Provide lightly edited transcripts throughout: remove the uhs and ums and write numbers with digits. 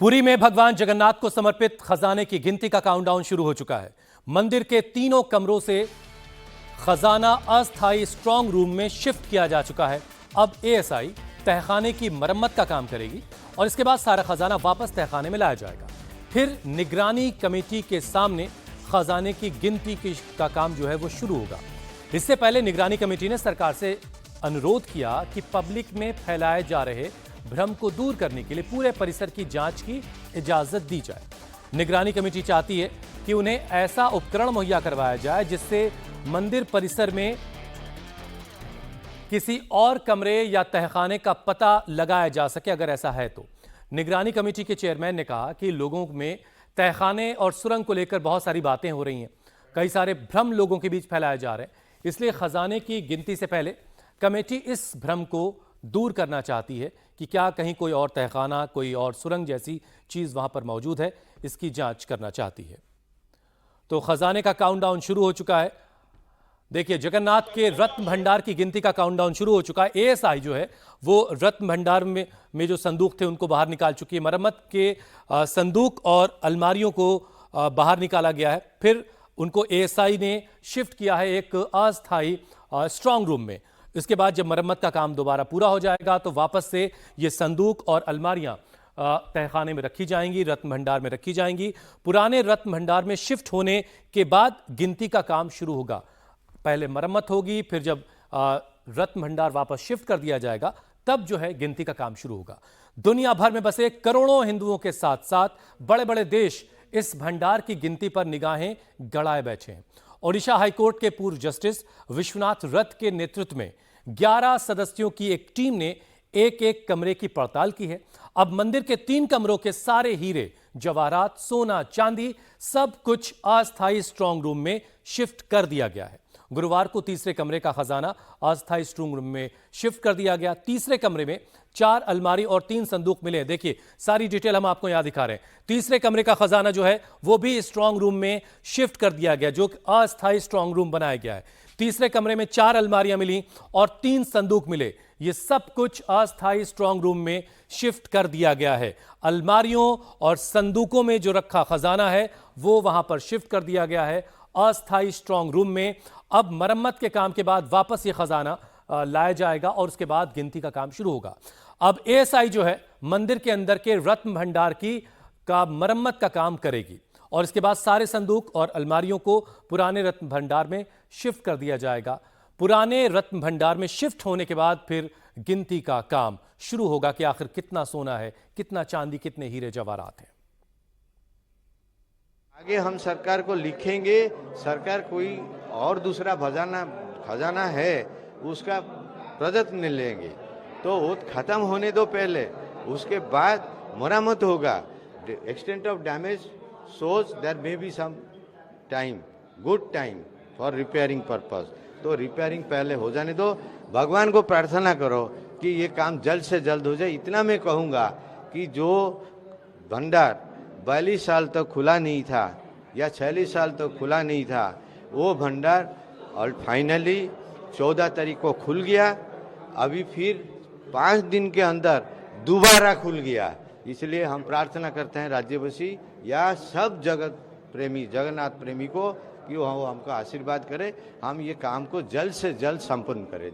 पुरी में भगवान जगन्नाथ को समर्पित खजाने की गिनती का काउंटडाउन शुरू हो चुका है। मंदिर के तीनों कमरों से खजाना अस्थायी स्ट्रांग रूम में शिफ्ट किया जा चुका है। अब एएसआई तहखाने की मरम्मत का काम करेगी और इसके बाद सारा खजाना वापस तहखाने में लाया जाएगा। फिर निगरानी कमेटी के सामने खजाने की गिनती का काम जो है वो शुरू होगा। इससे पहले निगरानी कमेटी ने सरकार से अनुरोध किया कि पब्लिक में फैलाए जा रहे भ्रम को दूर करने के लिए पूरे परिसर की जांच की इजाजत दी जाए। निगरानी कमेटी चाहती है कि उन्हें ऐसा उपकरण मुहैया करवाया जाए जिससे मंदिर परिसर में किसी और कमरे या तहखाने का पता लगाया जा सके। अगर ऐसा है तो निगरानी कमेटी के चेयरमैन ने कहा कि लोगों में तहखाने और सुरंग को लेकर बहुत सारी बातें हो रही हैं, कई सारे भ्रम लोगों के बीच फैलाए जा रहे हैं। इसलिए खजाने की गिनती से पहले कमेटी इस भ्रम को दूर करना चाहती है कि क्या कहीं कोई और तहखाना, कोई और सुरंग जैसी चीज वहां पर मौजूद है, इसकी जांच करना चाहती है। तो खजाने का काउंटडाउन शुरू हो चुका है। देखिए, जगन्नाथ के रत्न भंडार की गिनती का काउंटडाउन शुरू हो चुका है। एएसआई जो है वो रत्न भंडार में जो संदूक थे उनको बाहर निकाल चुकी है। मरम्मत के संदूक और अलमारियों को बाहर निकाला गया है। फिर उनको एएसआई ने शिफ्ट किया है एक अस्थायी स्ट्रांग रूम में। इसके बाद जब मरम्मत का काम दोबारा पूरा हो जाएगा तो वापस से ये संदूक और अलमारियां तहखाने में रखी जाएंगी, रत्न भंडार में रखी जाएंगी। पुराने रत्न भंडार में शिफ्ट होने के बाद गिनती का काम शुरू होगा। पहले मरम्मत होगी, फिर जब रत्न भंडार वापस शिफ्ट कर दिया जाएगा तब जो है गिनती का काम शुरू होगा। दुनिया भर में बसे करोड़ों हिंदुओं के साथ साथ बड़े बड़े देश इस भंडार की गिनती पर निगाहें गड़ाए बैठे हैं। ओडिशा हाईकोर्ट के पूर्व जस्टिस विश्वनाथ रथ के नेतृत्व में 11 सदस्यों की एक टीम ने एक एक कमरे की पड़ताल की है। अब मंदिर के 3 कमरों के सारे हीरे, जवाहरात, सोना, चांदी सब कुछ अस्थायी स्ट्रांग रूम में शिफ्ट कर दिया गया है। गुरुवार को तीसरे कमरे का खजाना अस्थायी स्ट्रांग रूम में शिफ्ट कर दिया गया। तीसरे कमरे में 4 अलमारी और 3 संदूक मिले। देखिए, सारी डिटेल हम आपको यहां दिखा रहे हैं। तीसरे कमरे का खजाना जो है वो भी स्ट्रांग रूम में शिफ्ट कर दिया गया, जो अस्थायी स्ट्रांग रूम बनाया गया है। तीसरे कमरे में 4 अलमारियां मिली और 3 संदूक मिले। ये सब कुछ अस्थायी स्ट्रांग रूम में शिफ्ट कर दिया गया है। अलमारियों और संदूकों में जो रखा खजाना है वो वहां पर शिफ्ट कर दिया गया है अस्थायी स्ट्रांग रूम में। अब मरम्मत के काम के बाद वापस ये खजाना लाया जाएगा और उसके बाद गिनती का काम शुरू होगा। अब एएसआई जो है मंदिर के अंदर के रत्न भंडार का मरम्मत का काम करेगी और इसके बाद सारे संदूक और अलमारियों को पुराने रत्न भंडार में शिफ्ट कर दिया जाएगा। पुराने रत्न भंडार में शिफ्ट होने के बाद फिर गिनती का काम शुरू होगा कि आखिर कितना सोना है, कितना चांदी, कितने हीरे जवाहरात हैं। आगे हम सरकार को लिखेंगे, सरकार कोई और दूसरा खजाना है उसका प्रयत्न लेंगे तो वो खत्म होने दो पहले, उसके बाद मरम्मत होगा। Extent of damage shows there may be some time, good time for repairing purpose. तो रिपेयरिंग पहले हो जाने दो। भगवान को प्रार्थना करो कि ये काम जल्द से जल्द हो जाए। इतना मैं कहूँगा कि जो भंडार 42 साल तक खुला नहीं था या 46 साल तक खुला नहीं था, वो भंडार और फाइनली 14 तारीख को खुल गया। अभी फिर 5 दिन के अंदर दोबारा खुल गया। इसलिए हम प्रार्थना करते हैं राज्यवासी या सब जगत प्रेमी, जगन्नाथ प्रेमी को कि वो हमको आशीर्वाद करे, हम ये काम को जल्द से जल्द संपन्न करें।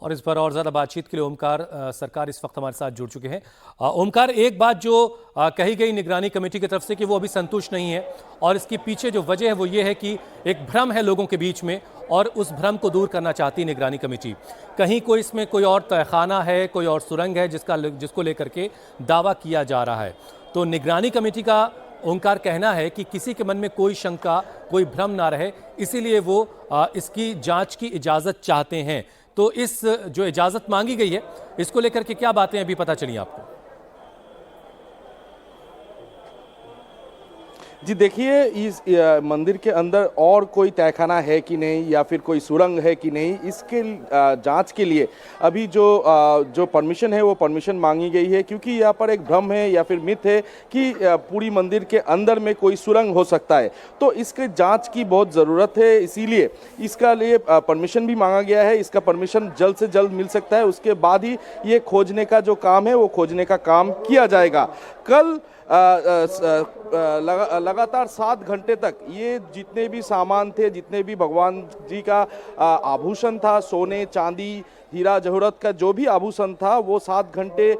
और इस पर और ज्यादा बातचीत के लिए ओमकार सरकार इस वक्त हमारे साथ जुड़ चुके हैं। ओमकार, एक बात जो कही गई निगरानी कमेटी की तरफ से कि वो अभी संतुष्ट नहीं है और इसके पीछे जो वजह है वो ये है कि एक भ्रम है लोगों के बीच में और उस भ्रम को दूर करना चाहती निगरानी कमेटी। कहीं कोई इसमें कोई और तहखाना है, कोई और सुरंग है जिसको लेकर के दावा किया जा रहा है। तो निगरानी कमेटी का ओंकार कहना है कि किसी के मन में कोई शंका, कोई भ्रम ना रहे, इसीलिए वो इसकी जांच की इजाजत चाहते हैं। तो इस जो इजाजत मांगी गई है इसको लेकर के क्या बातें अभी पता चली आपको? जी देखिए, इस मंदिर के अंदर और कोई तहखाना है कि नहीं या फिर कोई सुरंग है कि नहीं, इसके जांच के लिए अभी जो परमिशन है वो परमिशन मांगी गई है, क्योंकि यहाँ पर एक भ्रम है या फिर मिथ है कि पूरी मंदिर के अंदर में कोई सुरंग हो सकता है। तो इसके जांच की बहुत ज़रूरत है, इसीलिए इसका लिए परमिशन भी मांगा गया है। इसका परमिशन जल्द से जल्द मिल सकता है, उसके बाद ही ये खोजने का जो काम है वो खोजने का काम किया जाएगा। कल लगातार 7 घंटे तक ये जितने भी सामान थे, जितने भी भगवान जी का आभूषण था, सोने चांदी हीरा जवाहरात का जो भी आभूषण था, वो 7 घंटे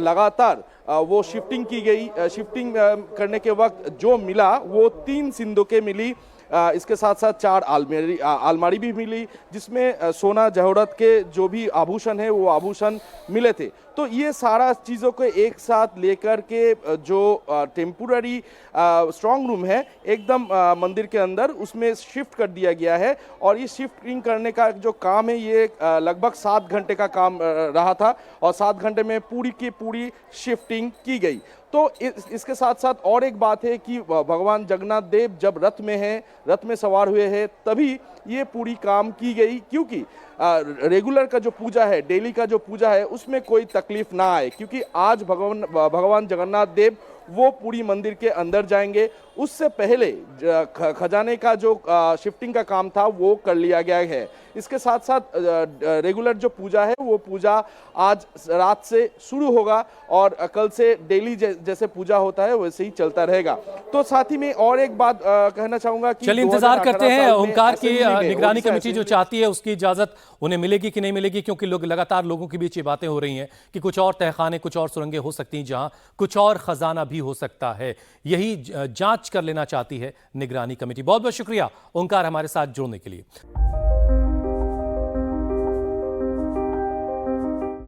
लगातार वो शिफ्टिंग की गई। शिफ्टिंग करने के वक्त जो मिला वो 3 सिंदूकें मिली। इसके साथ साथ 4 अलमारी भी मिली, जिसमें सोना जवाहरात के जो भी आभूषण है वो आभूषण मिले थे। तो ये सारा चीज़ों को एक साथ लेकर के जो टेम्पुररी स्ट्रांग रूम है एकदम मंदिर के अंदर, उसमें शिफ्ट कर दिया गया है। और ये शिफ्टिंग करने का जो काम है ये लगभग 7 घंटे का काम रहा था, और 7 घंटे में पूरी की पूरी शिफ्टिंग की गई। तो इसके साथ साथ और एक बात है कि भगवान जगन्नाथ देव जब रथ में हैं, रथ में सवार हुए हैं, तभी ये पूरी काम की गई, क्योंकि रेगुलर का जो पूजा है, डेली का जो पूजा है, उसमें कोई तकलीफ ना आए। क्योंकि आज भगवान जगन्नाथ देव वो पूरी मंदिर के अंदर जाएंगे, उससे पहले खजाने का जो शिफ्टिंग का काम था वो कर लिया गया है। इसके साथ साथ रेगुलर जो पूजा है वो पूजा आज रात से शुरू होगा, और कल से डेली जैसे पूजा होता है वैसे ही चलता रहेगा। तो साथ ही में और एक बात कहना चाहूंगा कि चलिए इंतजार करते हैं ओंकार की निगरानी कमेटी जो चाहती है उसकी इजाजत उन्हें मिलेगी कि नहीं मिलेगी, क्योंकि लगातार लोगों के बीच ये बातें हो रही हैं कि कुछ और तहखाने, कुछ और सुरंगें हो सकती हैं जहां कुछ और खजाना भी हो सकता है। यही जांच कर लेना चाहती है निगरानी कमेटी। बहुत बहुत शुक्रिया ओंकार हमारे साथ जुड़ने के लिए।